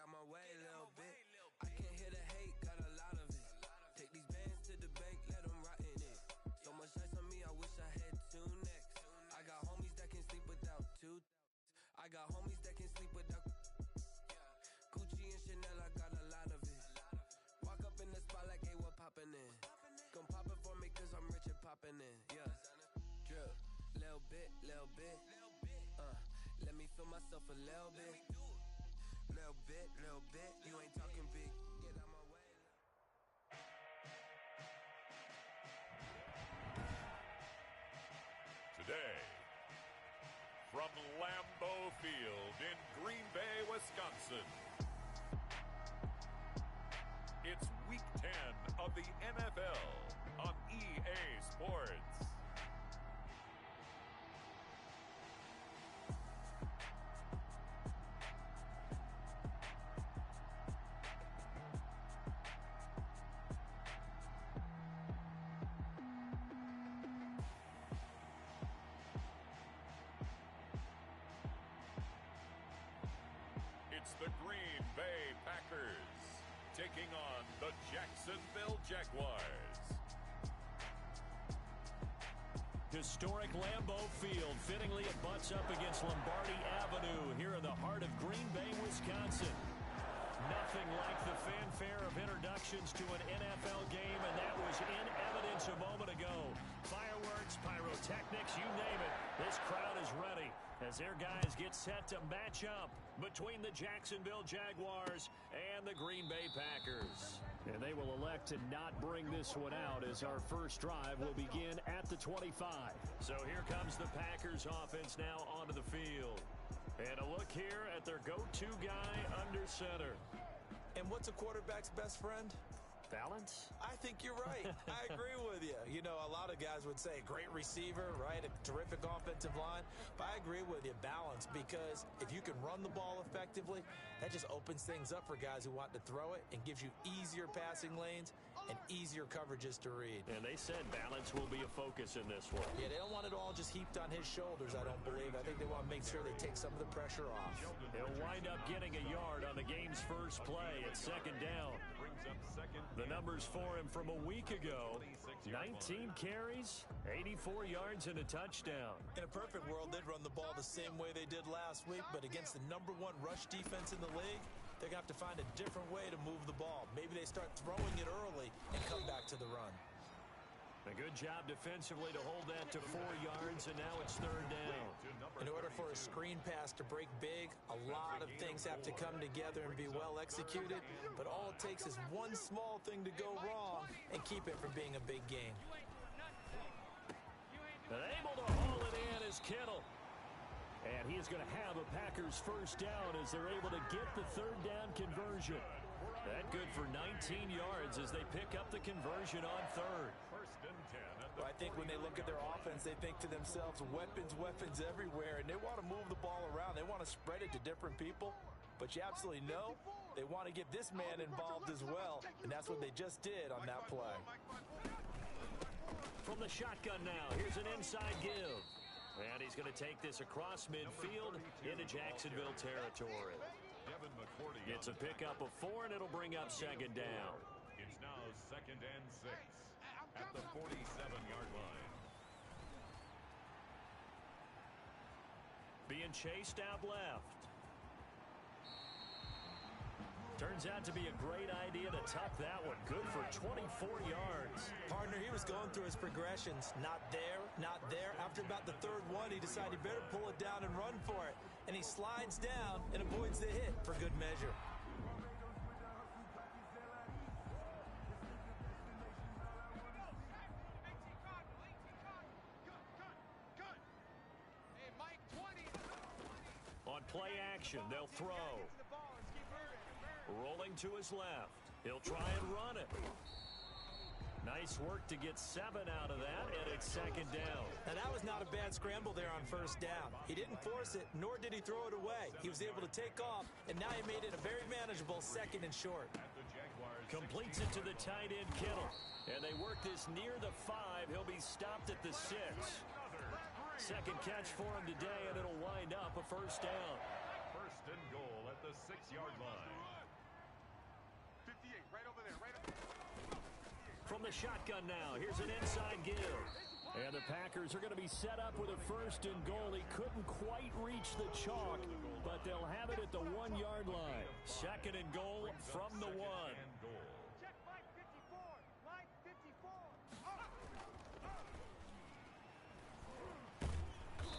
out my way a little bit. I can't hear the hate, got a lot of it. Take these bands to the bank, let them rot in it. So much ice on me, I wish I had 2 necks. I got homies that can sleep without 2. I got homies that can sleep without Gucci and Chanel, I got a lot of it. Walk up in the spot like, hey, what poppin' in? Gon' pop it for me cause I'm rich and poppin' in, yeah. Drip, little bit, let me feel myself a little bit. Little bit, you ain't talking big. Get out my way. Today, from Lambeau Field in Green Bay, Wisconsin, it's Week 10 of the NFL on EA Sports. It's the Green Bay Packers taking on the Jacksonville Jaguars. Historic Lambeau Field fittingly it butts up against Lombardi Avenue here in the heart of Green Bay, Wisconsin. Nothing like the fanfare of introductions to an NFL game, and that was in evidence a moment ago. Fireworks, pyrotechnics, you name it. This crowd is ready as their guys get set to match up between the Jacksonville Jaguars and the Green Bay Packers. And they will elect to not bring this one out as our first drive will begin at the 25. So here comes the Packers offense now onto the field. And a look here at their go-to guy under center. And what's a quarterback's best friend? Balance? I think you're right. I agree with you. You know, a lot of guys would say great receiver, right? A terrific offensive line. But I agree with you, balance, because if you can run the ball effectively, that just opens things up for guys who want to throw it and gives you easier passing lanes and easiir coverages to read. And they said balance will be a focus in this one. Yeah, they don't want it all just heaped on his shoulders, I don't believe. I think they want to make sure they take some of the pressure off. He'll wind up getting a yard on the game's first play at second down. The numbers for him from a week ago: 19 carries, 84 yards, and a touchdown. In a perfect world, they'd run the ball the same way they did last week, but against the #1 rush defense in the league, they're going to have to find a different way to move the ball. Maybe they start throwing it early and come back to the run. A good job defensively to hold that to 4 yards, and now it's third down. In order for a screen pass to break big, a lot of things have to come together and be well executed, but all it takes is one small thing to go wrong and keep it from being a big game. And able to haul it in is Kittle. And he is going to have a Packers first down as they're able to get the third down conversion. That good for 19 yards as they pick up the conversion on third. Well, I think when they look at their offense, they think to themselves, weapons everywhere, and they want to move the ball around. They want to spread it to different people, but you absolutely know they want to get this man involved as well, and that's what they just did on that play. From the shotgun now, here's an inside give. And he's going to take this across midfield into Jacksonville territory. It's a pickup of 4, and it'll bring up second down. It's now 2nd and 6 at the 47-yard line. Being chased out left. Turns out to be a great idea to tuck that one. Good for 24 yards. Partner, he was going through his progressions. Not there, not there. After about the third one, he decided he better pull it down and run for it. And he slides down and avoids the hit for good measure. On play action, they'll throw. Rolling to his left. He'll try and run it. Nice work to get 7 out of that, and it's second down. Now, that was not a bad scramble there on first down. He didn't force it, nor did he throw it away. He was able to take off, and now he made it a very manageable 2nd and short. Completes it to the tight end, Kittle. And they work this near the 5. He'll be stopped at the 6. Second catch for him today, and it'll wind up a first down. First and goal at the 6. 6-yard line. 58, right over there, right. From the shotgun now, here's an inside give. And the Packers are going to be set up with a 1st and goal. He couldn't quite reach the chalk, but they'll have it at the 1-yard line. 2nd and goal from the 1. Check line 54, line 54.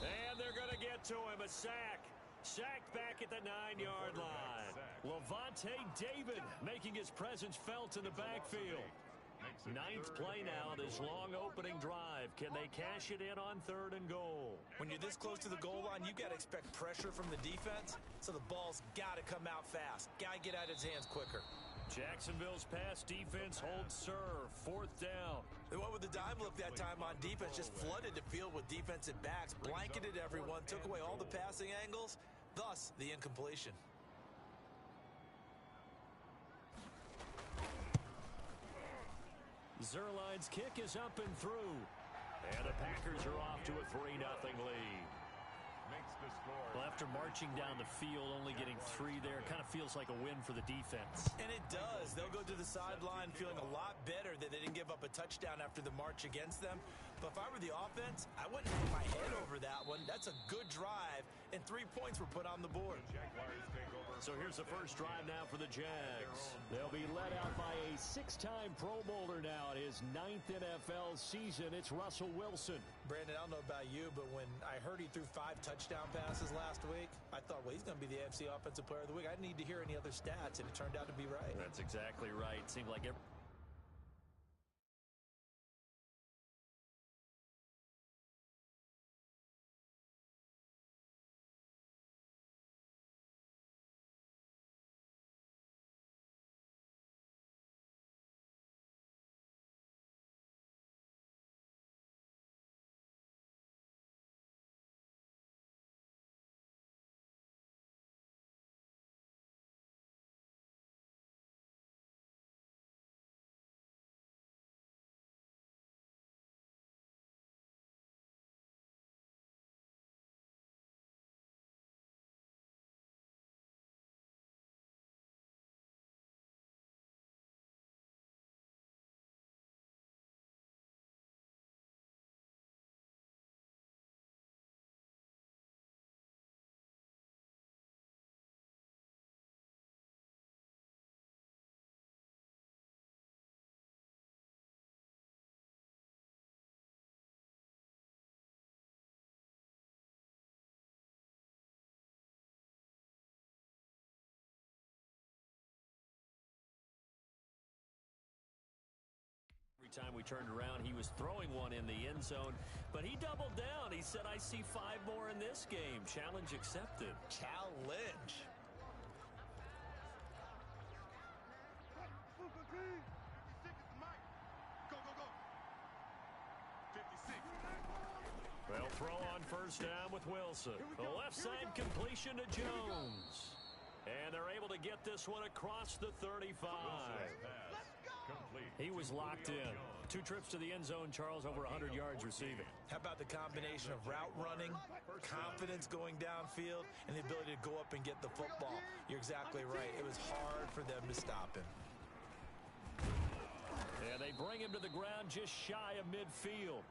And they're going to get to him, a sack. Sacked back at the 9-yard line. Levante David making his presence felt in the backfield. 9th play now, this long opening drive. Can they cash it in on 3rd and goal? When you're this close to the goal line, you got to expect pressure from the defense, so the ball's got to come out fast. Got to get out of his hands quicker. Jacksonville's pass defense holds serve. 4th down. They went with the dime look that time on defense, just flooded the field with defensive backs, blanketed everyone, took away all the passing angles, thus the incompletion. Zerline's kick is up and through. And the Packers are off to a 3-0 lead. Makes the score. Well, after marching down the field, only getting 3 there, kind of feels like a win for the defense. And it does. They'll go to the sideline feeling a lot better that they didn't give up a touchdown after the march against them. But if I were the offense, I wouldn't hang my head over that one. That's a good drive, and 3 points were put on the board. Jaguars take over. So here's the first drive now for the Jags. They'll be led out by a 6-time Pro Bowler now in his 9th NFL season. It's Russell Wilson. Brandon, I don't know about you, but when I heard he threw 5 touchdown passes last week, I thought, well, he's going to be the AFC Offensive Player of the Week. I didn't need to hear any other stats, and it turned out to be right. That's exactly right. Seemed like every time we turned around, he was throwing one in the end zone, but he doubled down. He said, I see 5 more in this game. Challenge accepted. Challenge. They'll throw on first down with Wilson. The left side completion to Jones. And they're able to get this one across the 35. He was locked in. 2 trips to the end zone, Charles, over 100 yards receiving. How about the combination of route running, confidence going downfield, and the ability to go up and get the football? You're exactly right. It was hard for them to stop him. And they bring him to the ground just shy of midfield.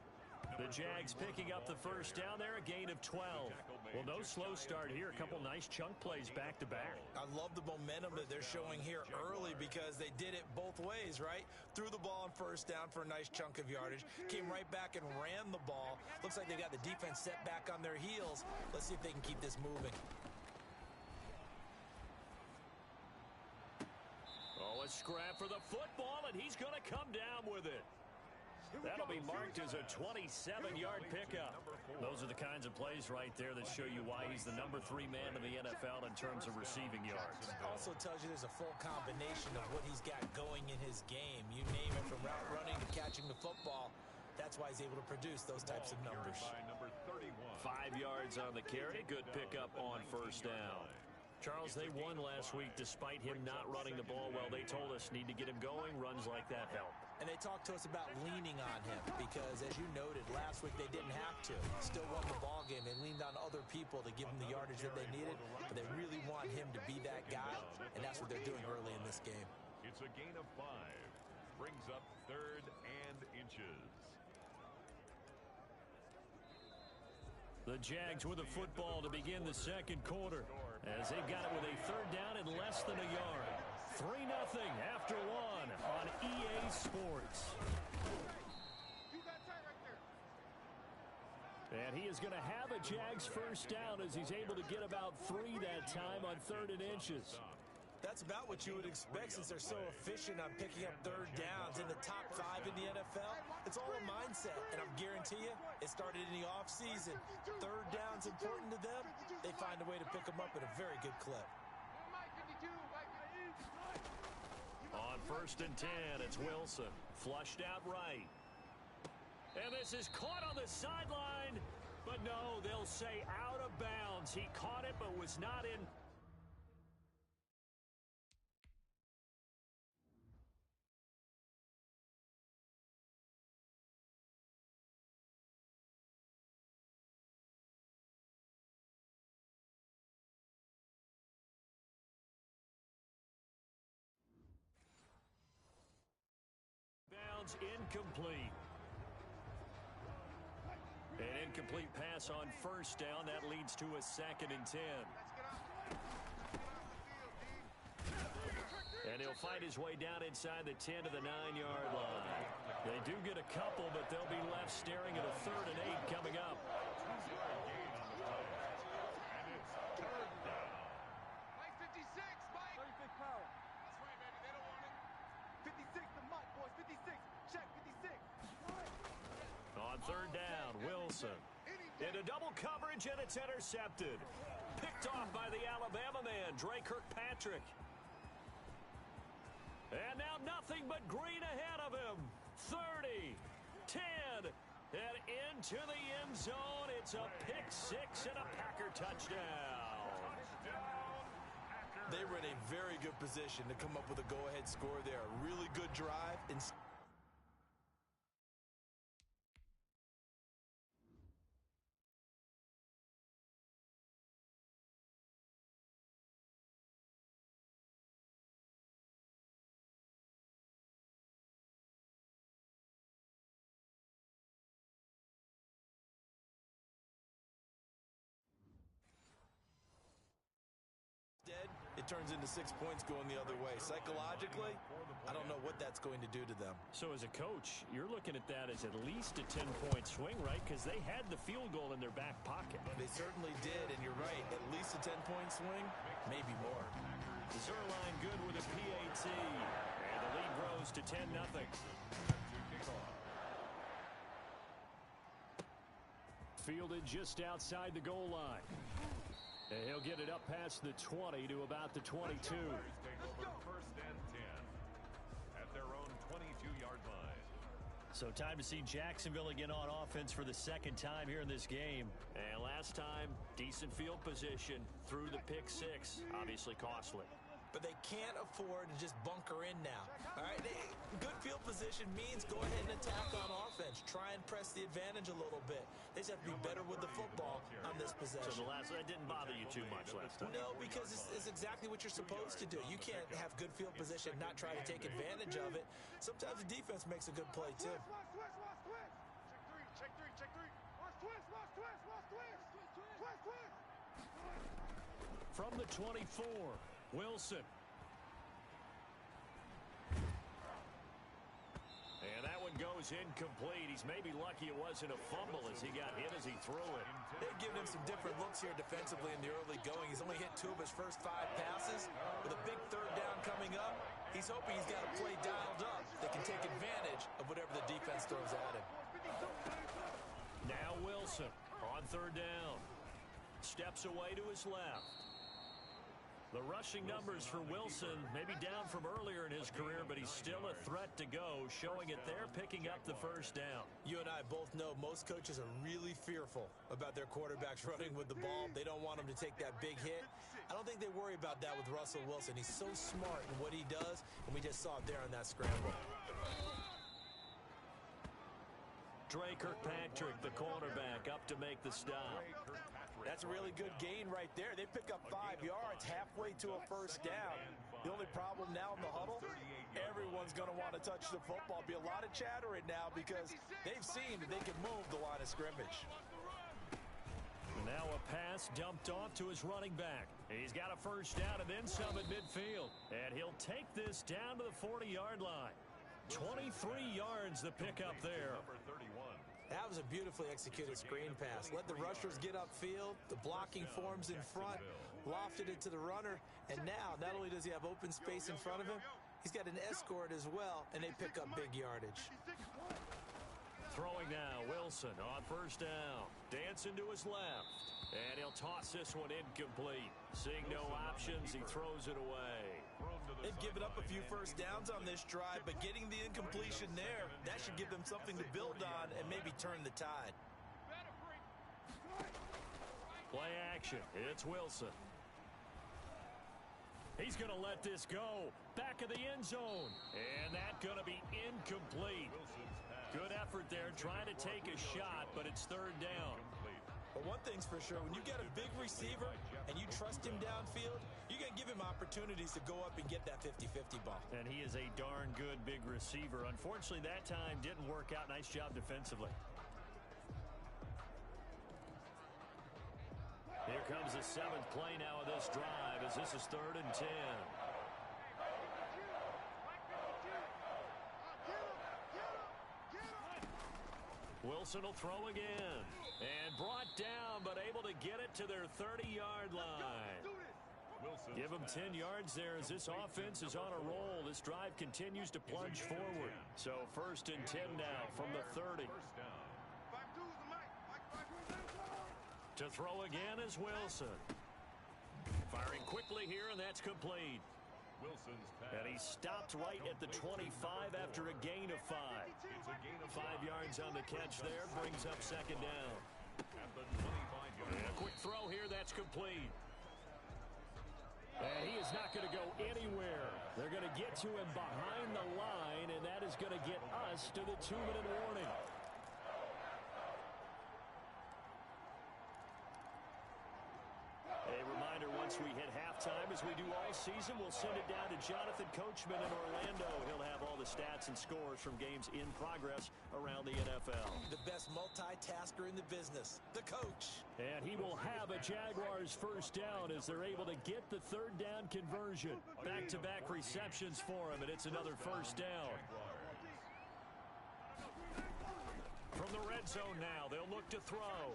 The Jags picking up the first down there, a gain of 12. Well, no slow start here. A couple nice chunk plays back-to-back. I love the momentum that they're showing here early because they did it both ways, right? Threw the ball on first down for a nice chunk of yardage, came right back and ran the ball. Looks like they got the defense set back on their heels. Let's see if they can keep this moving. Oh, a scrap for the football, and he's going to come down with it. That'll be marked as a 27-yard pickup. Those are the kinds of plays right there that show you why he's the number 3 man in the NFL in terms of receiving yards. Also tells you there's a full combination of what he's got going in his game. You name it, from route running to catching the football. That's why he's able to produce those types of numbers. 5 yards on the carry. Good pickup on first down. Charles, they won last week despite him not running the ball well. They told us need to get him going. Runs like that help. And they talked to us about leaning on him because, as you noted, last week they didn't have to. Still won the ball game. They leaned on other people to give them the yardage that they needed, but they really want him to be that guy game. It's a gain of 5. Brings up 3rd and inches. The Jags with a football to begin the second quarter, as they've got it with a 3rd down and less than a yard. 3-0 after 1 on EA Sports. And he is going to have a Jags first down as he's able to get about 3 that time on 3rd and inches. That's about what you would expect since they're so efficient on picking up 3rd downs in the top 5 in the NFL. It's all a mindset, and I'm guarantee you, it started in the offseason. 3rd down's important to them. They find a way to pick them up at a very good clip. On 1st and 10, it's Wilson. Flushed out right. And this is caught on the sideline. But no, they'll say out of bounds. He caught it but was not in. Bounds incomplete. An incomplete pass on 1st down. That leads to a 2nd and 10. And he'll fight his way down inside the 10 to the 9-yard line. They do get a couple, but they'll be left staring at a 3rd and 8 coming up. Mike 56, Mike. 36 power. That's right, baby. They don't want it. 56 to Mike, boys. 56. Check 56. On 3rd down, Wilson. Into double coverage, and it's intercepted. Picked off by the Alabama man, Kirkpatrick. And now nothing but green ahead of him. 30, 10, and into the end zone. It's a pick 6 and a Packer touchdown. They were in a very good position to come up with a go-ahead score there. A really good drive. It turns into 6 points going the other way. Psychologically, I don't know what that's going to do to them. So as a coach, you're looking at that as at least a 10-point swing, right? Because they had the field goal in their back pocket. They certainly did, and you're right. At least a 10-point swing, maybe more. Zerline good with a PAT. And the lead grows to 10-0. Fielded just outside the goal line. And he'll get it up past the 20 to about the 22. Take over 1st and 10 at their own 22-yard line. So time to see Jacksonville again on offense for the 2nd time here in this game. And last time, decent field position through the pick 6. Obviously costly. But they can't afford to just bunker in now. All right, good field position means go ahead and attack on offense. Try and press the advantage a little bit. They just have to be better with the football on this possession. So that didn't bother you too much last time? No, because it's exactly what you're supposed to do. You can't have good field position, not try to take advantage of it. Sometimes the defense makes a good play, too. Check three. Watch twist. From the 24, Wilson. And that one goes incomplete. He's maybe lucky it wasn't a fumble as he got hit as he threw it. They've given him some different looks here defensively in the early going. He's only hit 2 of his first 5 passes. With a big 3rd down coming up, he's hoping he's got a play dialed up that can take advantage of whatever the defense throws at him. Now Wilson on 3rd down. Steps away to his left. The rushing numbers for Wilson may be down from earlier in his career, but he's still a threat to go, showing it there, picking up the 1st down. You and I both know most coaches are really fearful about their quarterbacks running with the ball. They don't want them to take that big hit. I don't think they worry about that with Russell Wilson. He's so smart in what he does, and we just saw it there on that scramble. Kirkpatrick, the cornerback, up to make the stop. That's a really good gain right there. They pick up 5 yards halfway to a 1st down. The only problem now in the huddle, everyone's going to want to touch the football. Be a lot of chatter right now because they've seen that they can move the line of scrimmage. Now a pass dumped off to his running back. He's got a first down and then some at midfield. And he'll take this down to the 40-yard line. 23 yards the pickup there. That was a beautifully executed screen pass. Let the rushers get upfield. The blocking forms in front. Lofted it to the runner. And now, not only does he have open space in front of him, he's got an escort as well, and they pick up big yardage. Throwing now, Wilson on first down. Dancing to his left. And he'll toss this one incomplete. Seeing no options, he throws it away. They've given up a few first downs on this drive, but getting the incompletion there, that should give them something to build on and maybe turn the tide. Play action. It's Wilson. He's going to let this go. Back of the end zone. And that's going to be incomplete. Good effort there trying to take a shot, but it's third down. But one thing's for sure, when you get a big receiver and you trust him downfield, you're going to give him opportunities to go up and get that 50-50 ball. And he is a darn good big receiver. Unfortunately, that time didn't work out. Nice job defensively. Here comes the seventh play now of this drive as this is 3rd and 10. Wilson will throw again. And brought down, but able to get it to their 30-yard line. Give them 10 yards there as this offense is on a roll. This drive continues to plunge forward. So 1st and 10 now from the 30. To throw again is Wilson. Firing quickly here, and that's complete. And he stopped right at the 25 after a gain of 5. 5 yards on the catch there, brings up 2nd down. And a quick throw here, that's complete. And he is not going to go anywhere. They're going to get to him behind the line, and that is going to get us to the 2-minute warning. A reminder, once we hit halftime, as we do all season, we'll send it down to Jonathan Coachman in Orlando. He'll have all the stats and scores from games in progress around the NFL. The best multitasker in the business, the coach. And he will have a Jaguars first down as they're able to get the 3rd down conversion. Back-to-back receptions for him, and it's another first down. From the red zone now, they'll look to throw.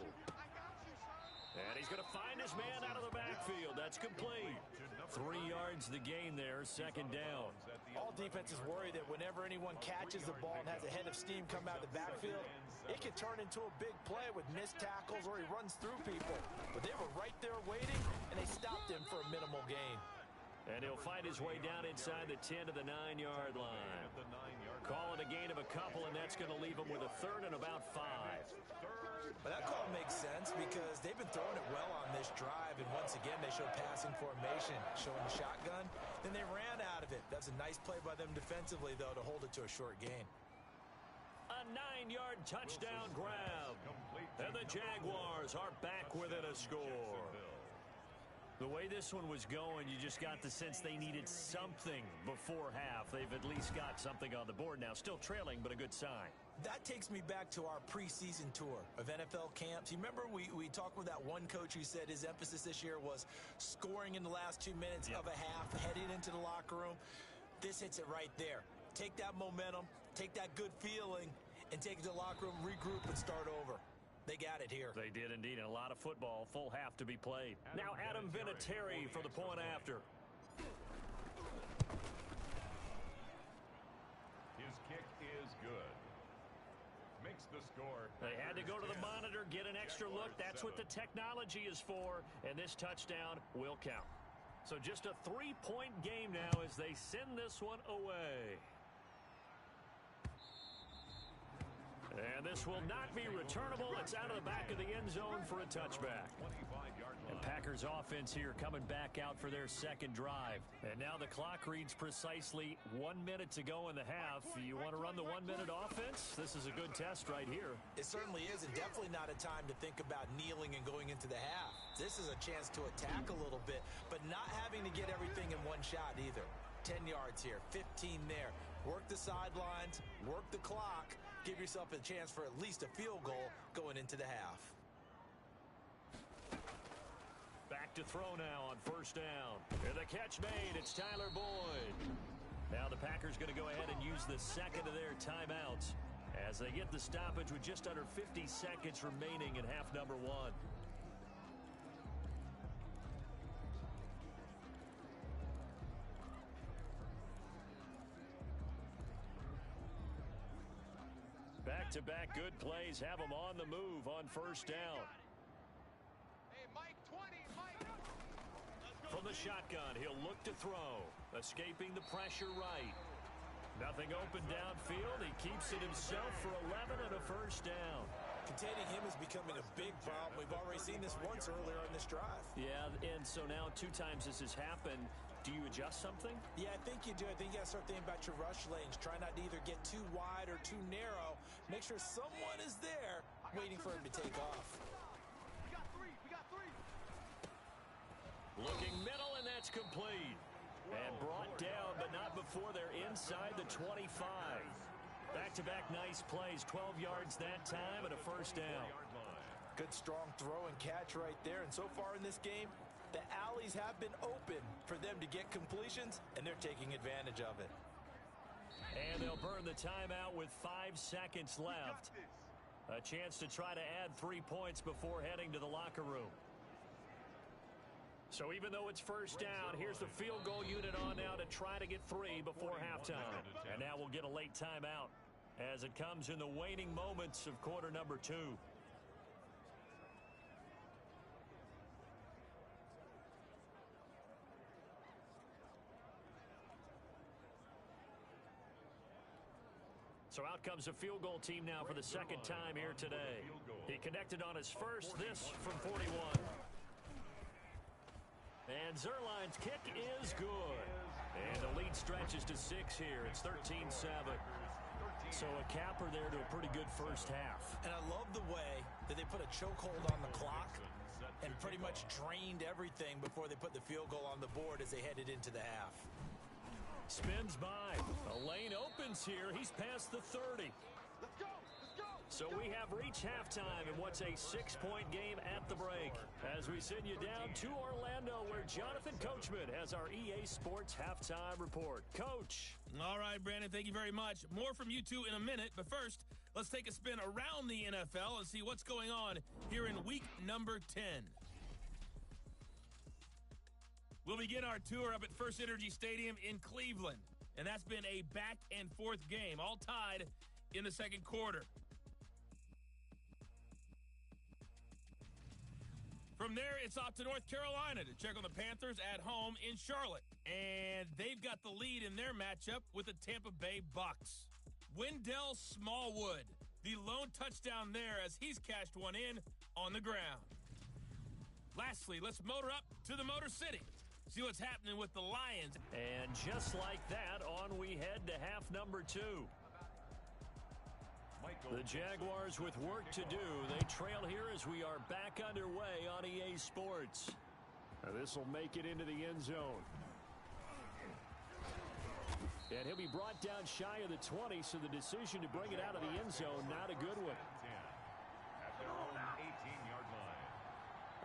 And he's going to find his man out of the backfield. That's complete. 3 yards the gain there, 2nd down. All defenses worry that whenever anyone catches the ball and has a head of steam come out of the backfield, it can turn into a big play with missed tackles or he runs through people. But they were right there waiting, and they stopped him for a minimal gain. And he'll find his way down inside the 10 to the 9-yard line. Call it a gain of a couple, and that's going to leave him with a 3rd and about 5. But that call makes sense because they've been throwing it well on this drive, and once again they show passing formation, showing the shotgun. Then they ran out of it. That's a nice play by them defensively, though, to hold it to a short gain. A 9-yard touchdown grab. And the Jaguars are back within a score. The way this one was going, you just got the sense they needed something before half. They've at least got something on the board now. Still trailing, but a good sign. That takes me back to our preseason tour of NFL camps. You remember we talked with that one coach who said his emphasis this year was scoring in the last 2 minutes of a half, heading into the locker room. This hits it right there. Take that momentum, take that good feeling, and take it to the locker room, regroup, and start over. They got it here. They did indeed, and a lot of football, full half to be played. Now Adam Vinatieri for the point after. His kick is good. Makes the score. They had to go to the monitor, get an extra look. That's what the technology is for, and this touchdown will count. So just a 3-point game now as they send this one away. And this will not be returnable. It's out of the back of the end zone for a touchback. And Packers offense here coming back out for their 2nd drive. And now the clock reads precisely 1 minute to go in the half. You want to run the 1-minute offense? This is a good test right here. It certainly is, and definitely not a time to think about kneeling and going into the half. This is a chance to attack a little bit, but not having to get everything in one one shot either. 10 yards here, 15 there. Work the sidelines, work the clock, give yourself a chance for at least a field goal going into the half. Back to throw now on first down. And the catch made. It's Tyler Boyd. Now the Packers going to go ahead and use the second of their timeouts as they get the stoppage with just under 50 seconds remaining in half number one. Back-to-back good plays have them on the move on first down. Hey, Mike, 20, Mike. From the shotgun, he'll look to throw. Escaping the pressure right. Nothing open downfield. He keeps it himself for 11 and a first down. Containing him is becoming a big problem. We've already seen this once earlier in this drive. Yeah, and so now 2 times this has happened. Do you adjust something? Yeah, I think you do. I think you got to start thinking about your rush lanes. Try not to either get too wide or too narrow. Make sure someone is there waiting for him to take off. We got three. Looking middle, and that's complete. And brought down, but not before they're inside the 25. Back-to-back nice plays, 12 yards that time and a first down. Good strong throw and catch right there. And so far in this game, the alleys have been open for them to get completions, and they're taking advantage of it. And they'll burn the timeout with 5 seconds left. A chance to try to add 3 points before heading to the locker room. So even though it's first down, here's the field goal unit on now to try to get 3 before halftime. And now we'll get a late timeout as it comes in the waning moments of quarter number 2. So out comes a field goal team now for the second time here today. He connected on his first, this from 41. And Zerline's kick is good. And the lead stretches to 6 here. It's 13-7. So a capper there to a pretty good first half. And I love the way that they put a chokehold on the clock and pretty much drained everything before they put the field goal on the board as they headed into the half. Spins by. A lane opens here. He's past the 30. Let's go. So we have reached halftime in what's a 6-point game at the break. As we send you down to Orlando, where Jonathan Coachman has our EA Sports halftime report. Coach. All right, Brandon, thank you very much. More from you two in a minute, but first, let's take a spin around the NFL and see what's going on here in week number 10. We'll begin our tour up at First Energy Stadium in Cleveland, and that's been a back-and-forth game, all tied in the second quarter. From there, it's off to North Carolina to check on the Panthers at home in Charlotte. And they've got the lead in their matchup with the Tampa Bay Bucks. Wendell Smallwood, the lone touchdown there as he's cashed one in on the ground. Lastly, let's motor up to the Motor City. See what's happening with the Lions. And just like that, on we head to half number 2. The Jaguars with work to do. They trail here as we are back underway on EA Sports. This will make it into the end zone. And he'll be brought down shy of the 20, so the decision to bring it out of the end zone, not a good one. At their own 18-yard line.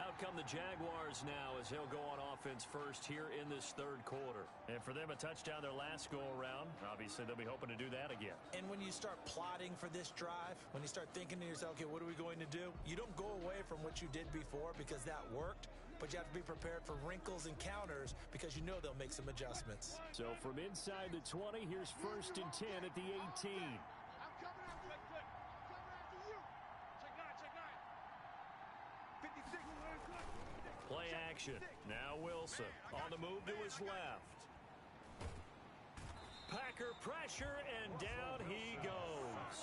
Out come the Jaguars now as he'll go on offense first here in this third quarter. And for them, a touchdown their last go-around. Obviously, they'll be hoping to do that again. And when you start plotting for this drive, when you start thinking to yourself, okay, what are we going to do? You don't go away from what you did before because that worked, but you have to be prepared for wrinkles and counters because you know they'll make some adjustments. So from inside the 20, here's 1st and 10 at the 18. I'm coming after you. Coming after you. Check 9. 56. Play action. Now Wilson on the move to his left. Packer pressure, and down he goes.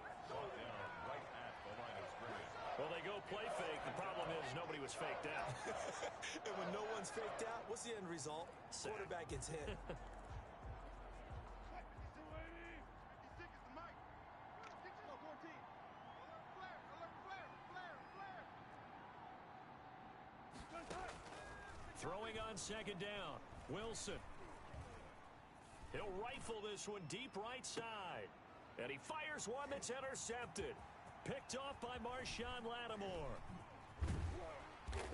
Right at the line of scrimmage. Well, they go play fake. The problem is nobody was faked out. And when no one's faked out, what's the end result? Sack. Quarterback gets hit. 56 is the mic. 14. Flare. Throwing on second down. Wilson. He'll rifle this one deep right side. And he fires one that's intercepted. Picked off by Marshawn Lattimore.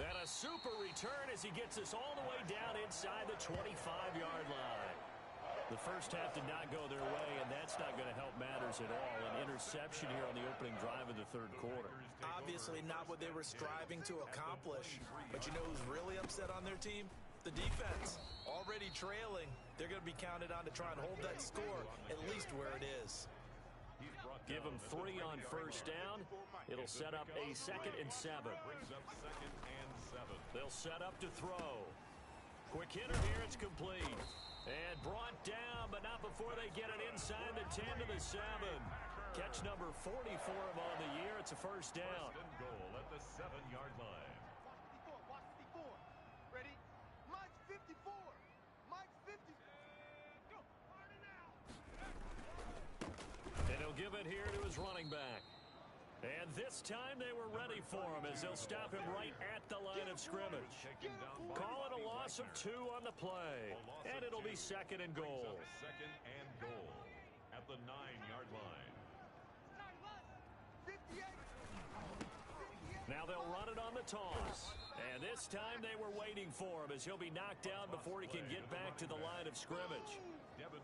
And a super return as he gets us all the way down inside the 25-yard line. The first half did not go their way, and that's not going to help matters at all. An interception here on the opening drive of the third quarter. Obviously not what they were striving to accomplish. But you know who's really upset on their team? The defense. Already trailing. They're going to be counted on to try and hold that score at least where it is. Give them 3 on first down. It'll set up a 2nd and 7. They'll set up to throw. Quick hitter here. It's complete. And brought down, but not before they get it inside the 10 to the 7. Catch number 40 for him on the year. It's a first down. Goal at the 7-yard line. Watch 54. Ready? Mike's 54. Mike's 50. Go. Party now. And he'll give it here to his running back. And this time they were ready for him as they'll stop him right at the line of scrimmage. Call it a loss of 2 on the play. And it'll be 2nd and goal. 2nd and goal at the 9-yard line. 58. Now they'll run it on the toss. And this time they were waiting for him as he'll be knocked down before he can get back to the line of scrimmage.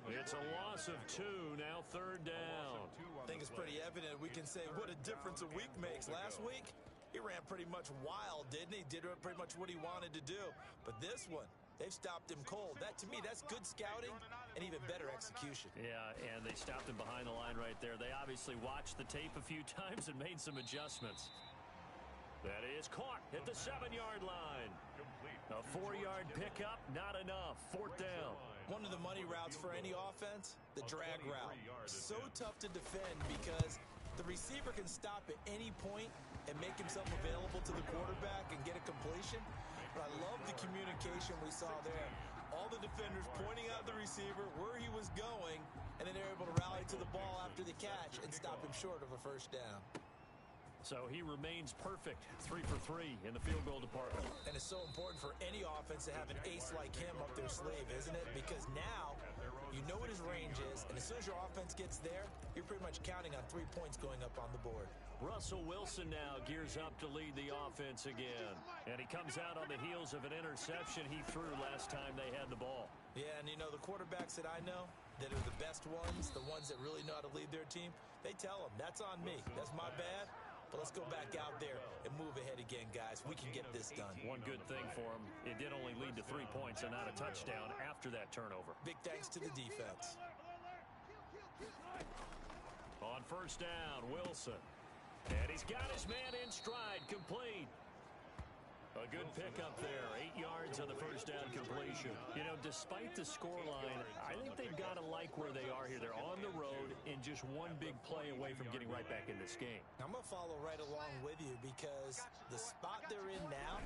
It's a loss of 2, now 3rd down. I think it's pretty evident we can say what a difference a week makes. Last week, he ran pretty much wild, didn't he? Did pretty much what he wanted to do. But this one, they've stopped him cold. That, to me, that's good scouting and even better execution. Yeah, and they stopped him behind the line right there. They obviously watched the tape a few times and made some adjustments. That is caught at the 7-yard line. A 4-yard pickup, not enough. 4th down. One of the money routes for any offense, the drag route. So tough to defend because the receiver can stop at any point and make himself available to the quarterback and get a completion. But I love the communication we saw there. All the defenders pointing out the receiver, where he was going, and then they're able to rally to the ball after the catch and stop him short of a first down. So he remains perfect, 3 for 3 in the field goal department. And it's so important for any offense to have an ace like him up their sleeve, isn't it? Because now you know what his range is, and as soon as your offense gets there, you're pretty much counting on 3 points going up on the board. Russell Wilson now gears up to lead the offense again. And he comes out on the heels of an interception he threw last time they had the ball. Yeah, and you know, the quarterbacks that I know that are the best ones, the ones that really know how to lead their team, they tell them, that's on me. That's my bad. But let's go back out there and move ahead again, guys. We can get this done. One good thing for him, it did only lead to 3 points and not a touchdown after that turnover. Big thanks to the defense. On first down, Wilson. And he's got his man in stride, complete. A good pickup there, 8 yards on the first down completion. You know, despite the scoreline, I think they've got to like where they are here. They're on the road and just one big play away from getting right back in this game. I'm going to follow right along with you because the spot they're in now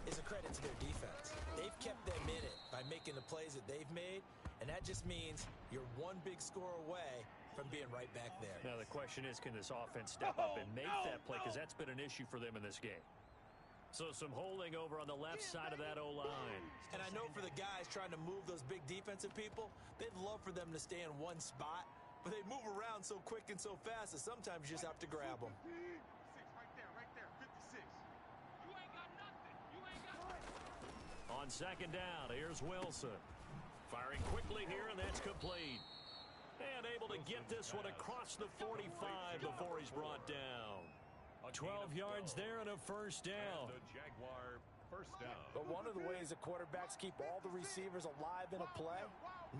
is a credit to their defense. They've kept them in it by making the plays that they've made, and that just means you're one big score away from being right back there. Now the question is, can this offense step up and make that play? Because that's been an issue for them in this game. So some holding over on the left side of that O-line. And I know for the guys trying to move those big defensive people, they'd love for them to stay in one spot, but they move around so quick and so fast that sometimes you just have to grab them. Right there, 56. You ain't got nothing. You ain't got nothing. On second down, here's Wilson. Firing quickly here, and that's complete. And able to get this one across the 45 before he's brought down. 12 yards there and a first down. The Jaguar first down. But one of the ways that quarterbacks keep all the receivers alive in a play,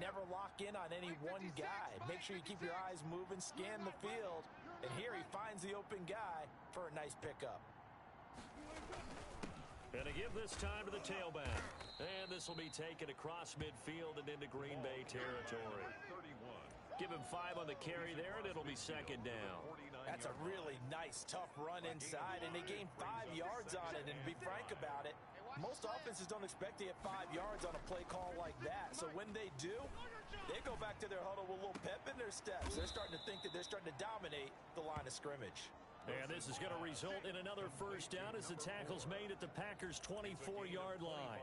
never lock in on any one guy. Make sure you keep your eyes moving, scan the field, and here he finds the open guy for a nice pickup. And to give this time to the tailback. And this will be taken across midfield and into Green Bay territory. 31. Give him 5 on the carry there, and it'll be second down. That's a really nice, tough run inside, and they gained 5 yards on it. And to be frank about it, most offenses don't expect to get 5 yards on a play call like that. So when they do, they go back to their huddle with a little pep in their steps. They're starting to think that they're starting to dominate the line of scrimmage. And this is going to result in another first down as the tackle's made at the Packers' 24-yard line.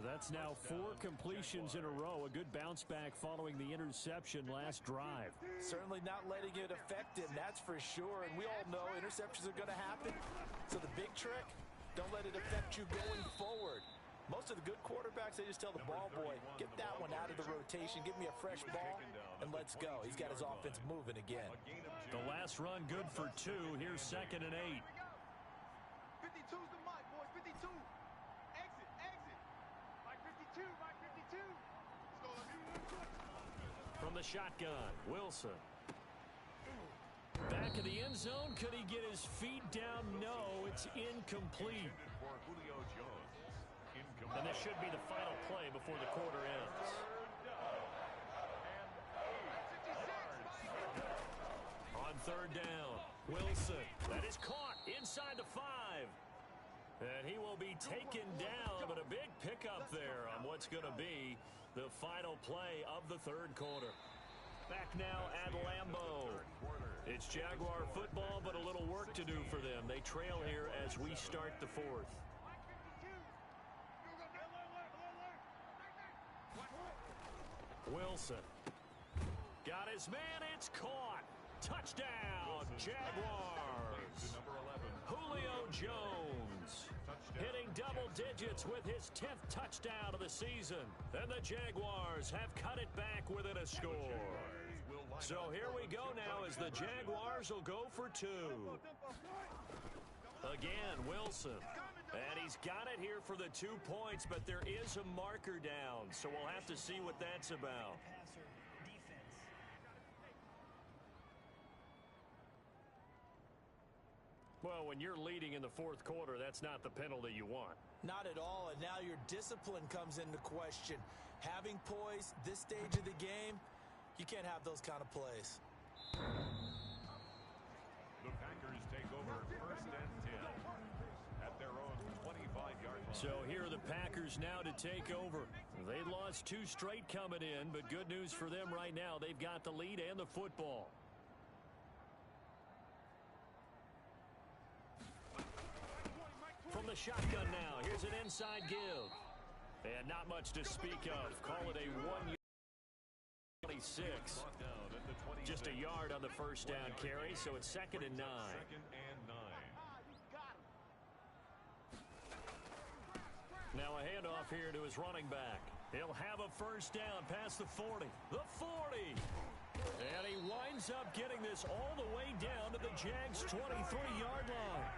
That's now 4 completions in a row. A good bounce back following the interception last drive. Certainly not letting it affect him, that's for sure. And we all know interceptions are going to happen. So the big trick, don't let it affect you going forward. Most of the good quarterbacks, they just tell the ball boy, get that one out of the rotation, give me a fresh ball, and let's go. He's got his offense moving again. The last run good for 2. Here's 2nd and 8. 52's the mark, boys. 52. Exit, exit. Mike 52, Mike 52. Let's go. From the shotgun, Wilson. Back of the end zone. Could he get his feet down? No, it's incomplete. And this should be the final play before the quarter ends. On 3rd down, Wilson. That is caught inside the 5. And he will be taken down, but a big pickup there on what's going to be the final play of the 3rd quarter. Back now at Lambeau. It's Jaguar football, but a little work to do for them. They trail here as we start the 4th. Wilson. Got his man. It's caught. Touchdown, Jaguars. Julio Jones hitting double digits with his 10th touchdown of the season. And the Jaguars have cut it back within a score. So here we go now as the Jaguars will go for 2. Again, Wilson. And he's got it here for the 2 points, but there is a marker down, so we'll have to see what that's about. Well, when you're leading in the 4th quarter, that's not the penalty you want. Not at all, and now your discipline comes into question. Having poise this stage of the game, you can't have those kind of plays. The Packers take over 1st and 10 at their own 25-yard line. So here are the Packers now to take over. They lost 2 straight coming in, but good news for them right now. They've got the lead and the football. From the shotgun now, here's an inside give. And not much to speak of. Call it a 1-yard 26. Just a yard on the 1st down carry, so it's 2nd and 9. 2nd and 9. Now a handoff here to his running back. He'll have a 1st down past the 40. The 40. And he winds up getting this all the way down to the Jags' 23-yard line.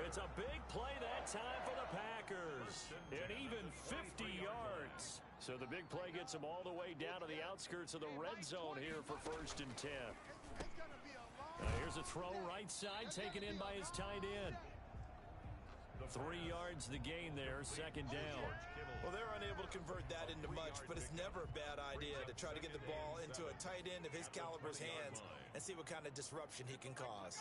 It's a big play that time for the Packers. And even 50 yards. So the big play gets him all the way down to the outskirts of the red zone here for 1st and 10. Now here's a throw right side taken in by his tight end. 3 yards the gain there, 2nd down. Well, they're unable to convert that into much, but it's never a bad idea to try to get the ball into a tight end of his caliber's hands and see what kind of disruption he can cause.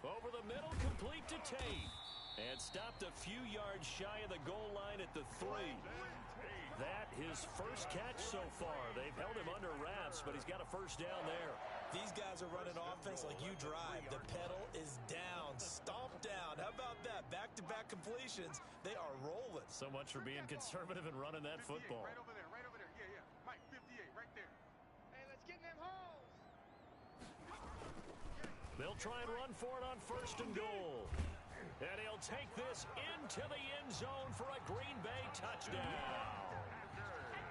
Over the middle, complete to Tate. And stopped a few yards shy of the goal line at the 3. That his first catch so far. They've held him under wraps, but he's got a 1st down there. These guys are running offense like you drive. The pedal is down, stomp down. How about that? Back-to-back completions. They are rolling. So much for being conservative and running that football. Right over there, right over there. Yeah, yeah. Mike 58, right there. Hey, let's get in them holes. They'll try and run for it on 1st and goal. And he'll take this into the end zone for a Green Bay touchdown.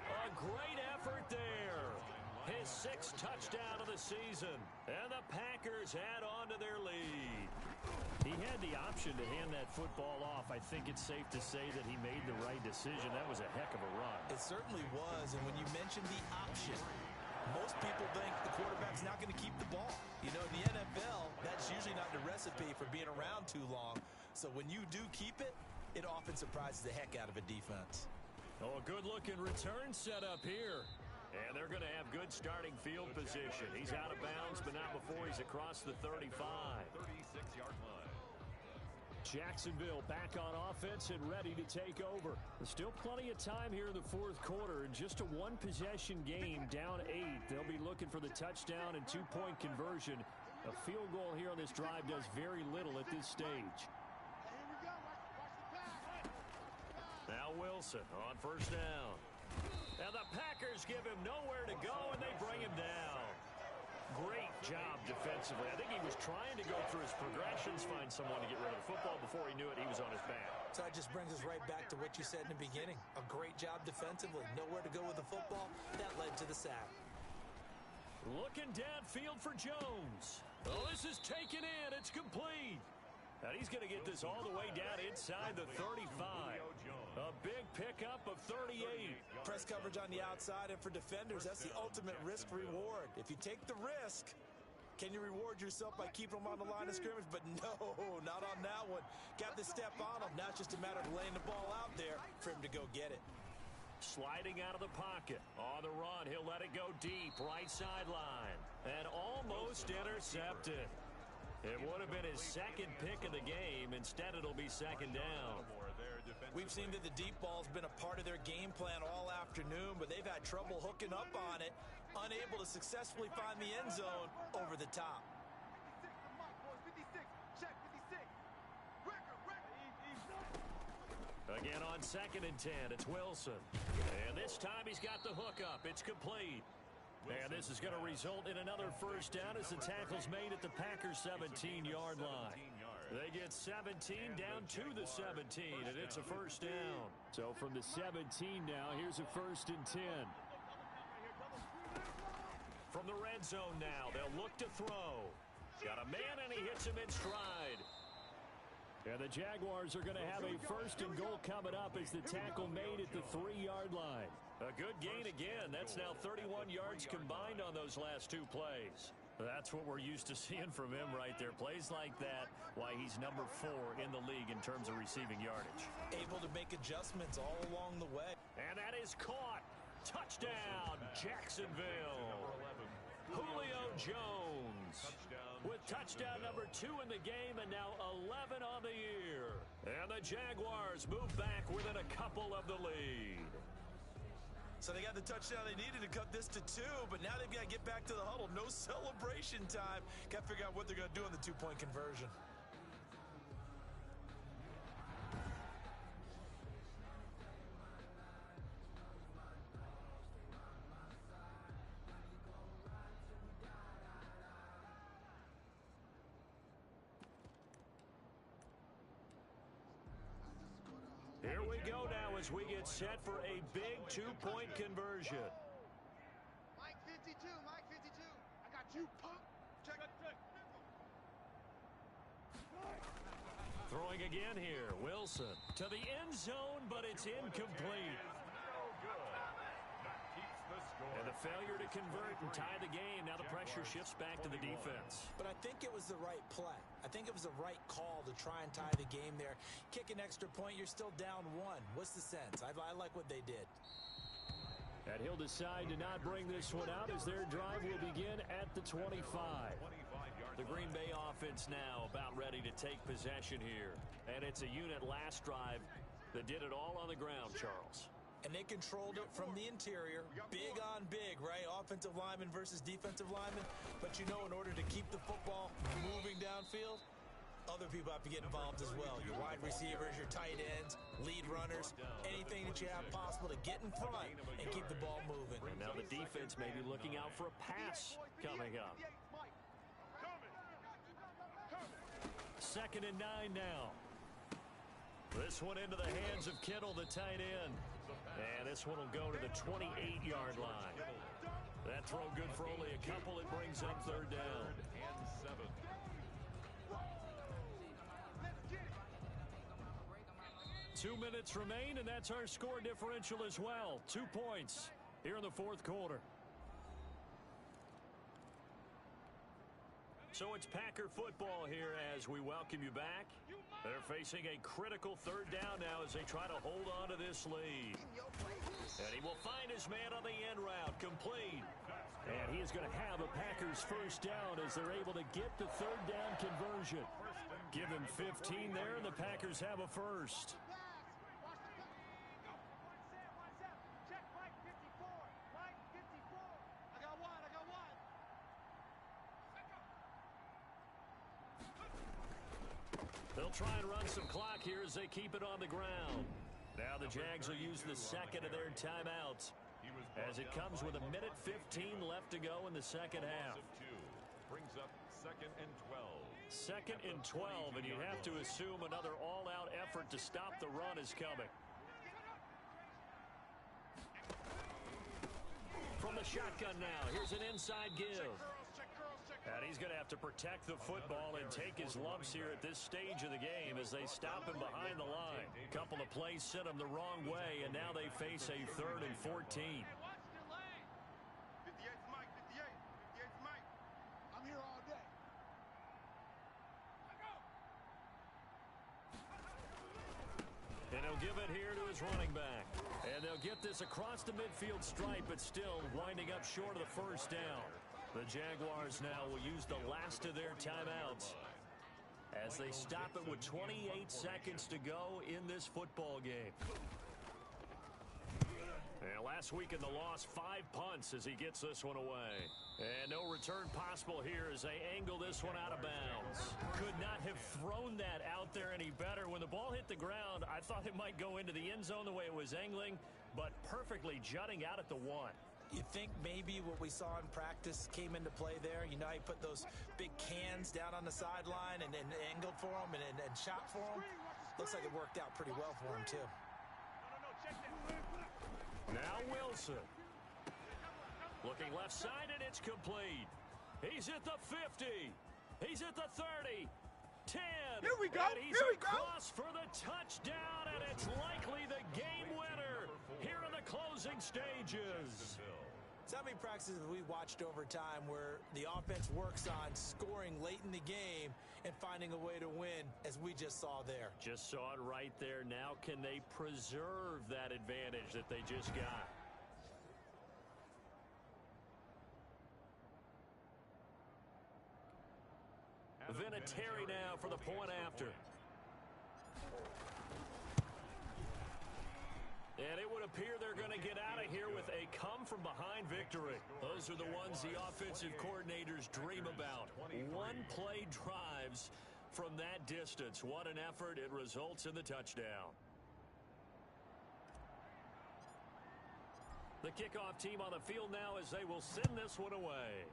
A great effort there. His 6th touchdown of the season. And the Packers add on to their lead. He had the option to hand that football off. I think it's safe to say that he made the right decision. That was a heck of a run. It certainly was. And when you mentioned the option, most people think the quarterback's not going to keep the ball. You know, in the NFL, that's usually not the recipe for being around too long. So when you do keep it, it often surprises the heck out of a defense. Oh, a good-looking return set up here. And they're going to have good starting field position. He's out of bounds, but not before he's across the 35. 36-yard line. Jacksonville back on offense and ready to take over. There's still plenty of time here in the 4th quarter. And just a 1-possession game, down 8. They'll be looking for the touchdown and 2-point conversion A field goal here on this drive does very little at this stage. Here we go. Watch the pass. Now Wilson on first down. And the Packers give him nowhere to go, and they bring him down. Great job defensively. I think he was trying to go through his progressions, find someone to get rid of the football. Before he knew it, he was on his back. So that just brings us right back to what you said in the beginning. A great job defensively. Nowhere to go with the football. That led to the sack. Looking downfield for Jones. Oh, this is taken in. It's complete. And he's going to get this all the way down inside the 35. A big pickup of 38. Press coverage on the outside, and for defenders, that's the ultimate risk-reward. If you take the risk, can you reward yourself by keeping them on the line of scrimmage? But no, not on that one. Got the step on him. Now it's just a matter of laying the ball out there for him to go get it. Sliding out of the pocket. On the run, he'll let it go deep. Right sideline. And almost intercepted. It would have been his second pick of the game. Instead, it'll be second down. We've seen that the deep ball's been a part of their game plan all afternoon, but they've had trouble hooking up on it, unable to successfully find the end zone over the top. 56 the mic, boys. 56. Check 56. Record. Again on 2nd and 10, it's Wilson. And this time he's got the hookup. It's complete. And this is going to result in another first down as the tackle's made at the Packers' 17-yard line. They get 17 down to the 17, and it's a first down. So from the 17 now, here's a 1st and 10. From the red zone now, they'll look to throw. Got a man, and he hits him in stride. And the Jaguars are going to have a 1st and goal coming up as the tackle made at the 3-yard line. A good gain again. That's now 31 yards combined on those last 2 plays. That's what we're used to seeing from him right there. Plays like that, why he's number 4 in the league in terms of receiving yardage. Able to make adjustments all along the way. And that is caught. Touchdown, Jacksonville. Julio Jones with touchdown number 2 in the game, and now 11 on the year. And the Jaguars move back within a couple of the lead. So they got the touchdown they needed to cut this to 2, but now they've got to get back to the huddle. No celebration time. Got to figure out what they're going to do on the 2-point conversion. Here we go now as we get set for a big 2-point conversion. Mike 52. Mike 52. I got you, punk. Check. Throwing again here, Wilson to the end zone, but it's incomplete. And the failure to convert and tie the game. Now the pressure shifts back to the defense. But I think it was the right play. I think it was the right call to try and tie the game there. Kick an extra point, you're still down 1. What's the sense? I like what they did. And he'll decide to not bring this one out as their drive will begin at the 25. The Green Bay offense now about ready to take possession here. And it's a unit last drive that did it all on the ground, Charles. And they controlled it from the interior. Big on big, right? Offensive lineman versus defensive lineman. But you know, in order to keep the football moving downfield, other people have to get involved as well. Your wide receivers, your tight ends, lead runners, anything that you have possible to get in front and keep the ball moving. And now the defense may be looking out for a pass coming up. 2nd and 9 now. This one into the hands of Kittle, the tight end. And this one will go to the 28-yard line. That throw good for only a couple. It brings up 3rd down. 2 minutes remain, and that's our score differential as well. 2 points here in the 4th quarter. So it's Packer football here as we welcome you back. They're facing a critical 3rd down now as they try to hold on to this lead. And he will find his man on the end route, complete. And he is going to have a Packers 1st down as they're able to get the 3rd down conversion. Give him 15 there, and the Packers have a 1st. Check Mike 54. Mike 54. I got one. try and run some clock here as they keep it on the ground. Now the Jags will use the second of their timeouts as it comes with 1:15 left to go in the second half. Brings up 2nd and 12. 2nd and 12, and you have to assume another all-out effort to stop the run is coming. From the shotgun now, here's an inside give. And he's going to have to protect the football and take his lumps here at this stage of the game as they stop him behind the line. A couple of plays sent him the wrong way, and now they face a 3rd and 14. 58's Mike, 58's Mike. I'm here all day. And he'll give it here to his running back. And they'll get this across the midfield stripe, but still winding up short of the first down. The Jaguars now will use the last of their timeouts as they stop it with 28 seconds to go in this football game. And last week in the loss, 5 punts as he gets this one away. And no return possible here as they angle this one out of bounds. Could not have thrown that out there any better. When the ball hit the ground, I thought it might go into the end zone the way it was angling, but perfectly jutting out at the 1. You think maybe what we saw in practice came into play there? You know, he put those big cans down on the sideline and angled for him and shot for him. Looks like it worked out pretty well for him, too. Now Wilson. Looking left side, and it's complete. He's at the 50. He's at the 30. 10. Here we go. And he's Here we go. across for the touchdown, and it's likely the game winner here in the closing stages. So how many practices have we watched over time where the offense works on scoring late in the game and finding a way to win, as we just saw there? Just saw it right there. Now can they preserve that advantage that they just got? Vinatieri now for the point after. And it would appear they're going to get out of here with a come-from-behind victory. Those are the ones the offensive coordinators dream about. One-play drives from that distance. What an effort. It results in the touchdown. The kickoff team on the field now as they will send this one away.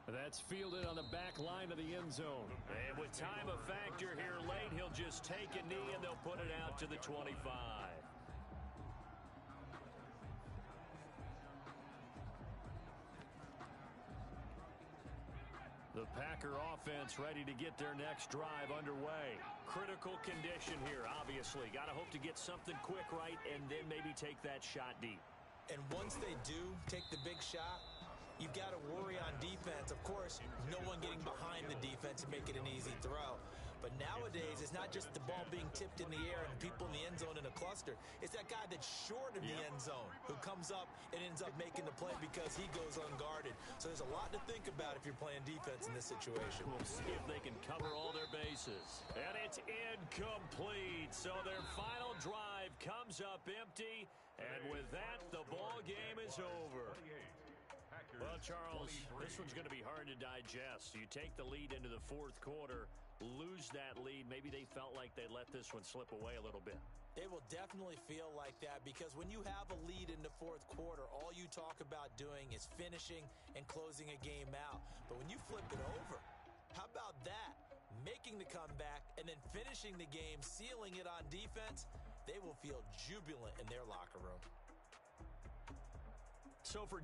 That's fielded on the back line of the end zone. And with time a factor here late, he'll just take a knee and they'll put it out to the 25. The Packer offense ready to get their next drive underway. Critical condition here, obviously. Got to hope to get something quick right and then maybe take that shot deep. And once they do take the big shot, you've got to worry on defense. Of course, no one getting behind the defense and make it an easy throw. But nowadays, it's not just the ball being tipped in the air and people in the end zone in a cluster. It's that guy that's short of the end zone who comes up and ends up making the play because he goes unguarded. So there's a lot to think about if you're playing defense in this situation. We'll see if they can cover all their bases. And it's incomplete. So their final drive comes up empty. And with that, the ball game is over. Well, Charles, this one's going to be hard to digest. You take the lead into the fourth quarter, lose that lead. Maybe they felt like they let this one slip away a little bit. They will definitely feel like that because when you have a lead in the fourth quarter, all you talk about doing is finishing and closing a game out. But when you flip it over, how about that? Making the comeback and then finishing the game, sealing it on defense, they will feel jubilant in their locker room. So for